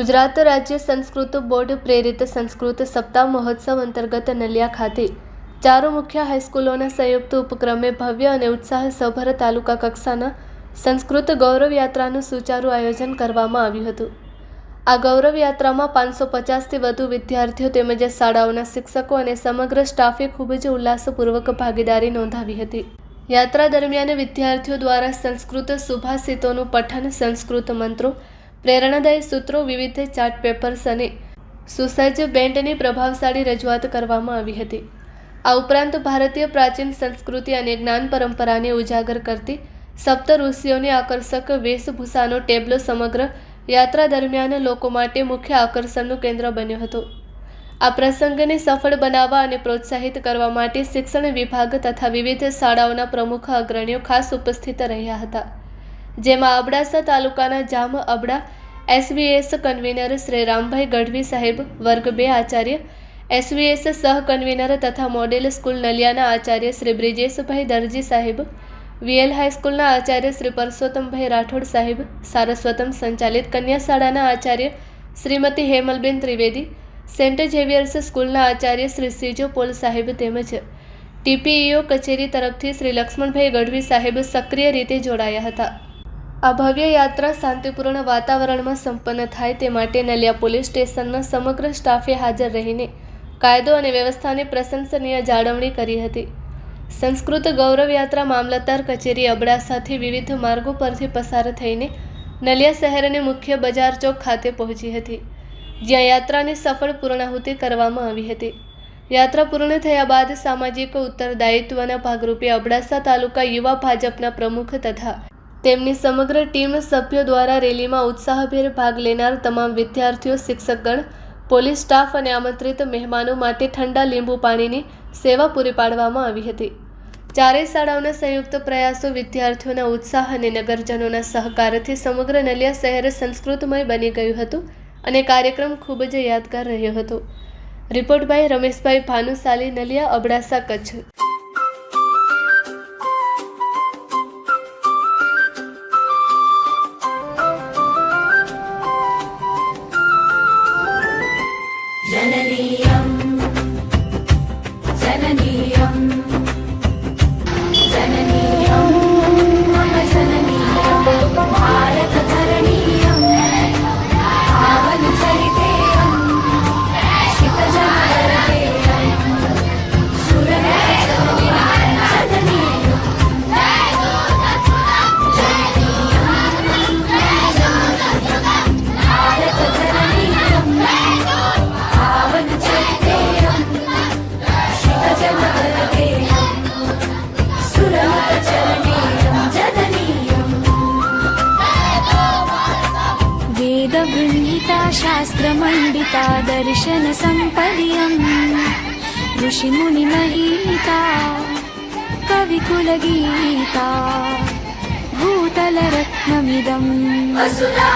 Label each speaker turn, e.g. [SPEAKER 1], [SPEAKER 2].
[SPEAKER 1] ગુજરાત રાજ્ય સંસ્કૃત બોર્ડ પ્રેરિત સંસ્કૃત સપ્તાહ મહોત્સવ અંતર્ગત નલિયા ખાતે 4 મુખ્ય હાઈસ્કૂલોના સંયુક્ત ઉપક્રમે ભવ્ય અને ઉત્સાહસભર તાલુકા કક્ષાના સંસ્કૃત ગૌરવ યાત્રાનું સુચારુ આયોજન કરવામાં આવ્યું હતું। આ ગૌરવ યાત્રામાં 550થી વધુ વિદ્યાર્થીઓ તેમજ શાળાઓના શિક્ષકો અને સમગ્ર સ્ટાફે ખૂબ જ ઉલ્લાસપૂર્વક ભાગીદારી નોંધાવી હતી। યાત્રા દરમિયાન વિદ્યાર્થીઓ દ્વારા સંસ્કૃત સુભાષિતોનું પઠન, સંસ્કૃત મંત્રો, પ્રેરણાદાયી સૂત્રો, વિવિધ ચાર્ટ પેપર્સ અને સુસજ્જ બેન્ડની પ્રભાવશાળી રજૂઆત કરવામાં આવી હતી। આ ઉપરાંત ભારતીય પ્રાચીન સંસ્કૃતિ અને જ્ઞાન પરંપરાને ઉજાગર કરતી સપ્ત ઋષિઓની આકર્ષક વેશભૂષાનો ટેબ્લો સમગ્ર યાત્રા દરમિયાન લોકો માટે મુખ્ય આકર્ષણનું કેન્દ્ર બન્યો હતો। આ પ્રસંગને સફળ બનાવવા અને પ્રોત્સાહિત કરવા માટે શિક્ષણ વિભાગ તથા વિવિધ શાળાઓના પ્રમુખ અગ્રણીઓ ખાસ ઉપસ્થિત રહ્યા હતા, જેમાં અબડાસા તાલુકાના જામ અબડા એસવીએસ કન્વીનર શ્રી રામભાઈ ગઢવી સાહેબ, વર્ગ 2 આચાર્ય એસવીએસ સહ કન્વીનર તથા મોડેલ સ્કૂલ નલિયાના આચાર્ય શ્રી બ્રિજેશભાઈ દરજી સાહેબ, વીએલ હાઈસ્કૂલના આચાર્ય શ્રી પરસોત્તમભાઈ રાઠોડ સાહેબ, સારસ્વતમ સંચાલિત કન્યા શાળાના આચાર્ય શ્રીમતી હેમલબેન ત્રિવેદી, સેન્ટ ઝેવિયર્સ સ્કૂલના આચાર્ય શ્રી સીજો પોલ સાહેબ તેમજ ટીપીઈઓ કચેરી તરફથી શ્રી લક્ષ્મણભાઈ ગઢવી સાહેબ સક્રિય રીતે જોડાયા હતા। આ ભવ્ય યાત્રા શાંતિપૂર્ણ વાતાવરણમાં સંપન્ન થાય તે માટે નલિયા પોલીસ સ્ટેશનના સમગ્ર સ્ટાફે હાજર રહીને કાયદો અને વ્યવસ્થાની પ્રશંસનીય જાળવણી કરી હતી। સંસ્કૃત ગૌરવ યાત્રા મામલતદાર કચેરી અબડાસાથી વિવિધ માર્ગો પરથી પસાર થઈને નલિયા શહેરની મુખ્ય બજાર ચોક ખાતે પહોંચી હતી, જ્યાં યાત્રાની સફળ પૂર્ણાહુતિ કરવામાં આવી હતી। યાત્રા પૂર્ણ થયા બાદ સામાજિક ઉત્તરદાયિત્વના ભાગરૂપે અબડાસા તાલુકા યુવા ભાજપના પ્રમુખ તથા તેમની સમગ્ર ટીમ સભ્યો દ્વારા રેલીમાં ઉત્સાહભેર ભાગ લેનાર તમામ વિદ્યાર્થીઓ, શિક્ષકગણ, પોલીસ સ્ટાફ અને આમંત્રિત મહેમાનો માટે ઠંડા લીંબુ પાણીની સેવા પૂરી પાડવામાં આવી હતી। ચારેય શાળાઓના સંયુક્ત પ્રયાસો, વિદ્યાર્થીઓના ઉત્સાહ અને નગરજનોના સહકારથી સમગ્ર નલિયા શહેર સંસ્કૃતમય બની ગયું હતું અને કાર્યક્રમ ખૂબ જ યાદગાર રહ્યો હતો। Report by Rameshbhai Bhanushali, Naliya, Abdasa, Kutch.
[SPEAKER 2] जननीयं जननीयं जननीयं मम जननीयं भारतधरणीयं पावनचरितेयं शितजनवरदेयं सुरनटजननीयं वेदगृहीता शास्त्रमण्डिता दर्शन सम्पदीयं ऋषिमुनिमहीता कविकुलगीता भूतलरत्नमिदम् असुरा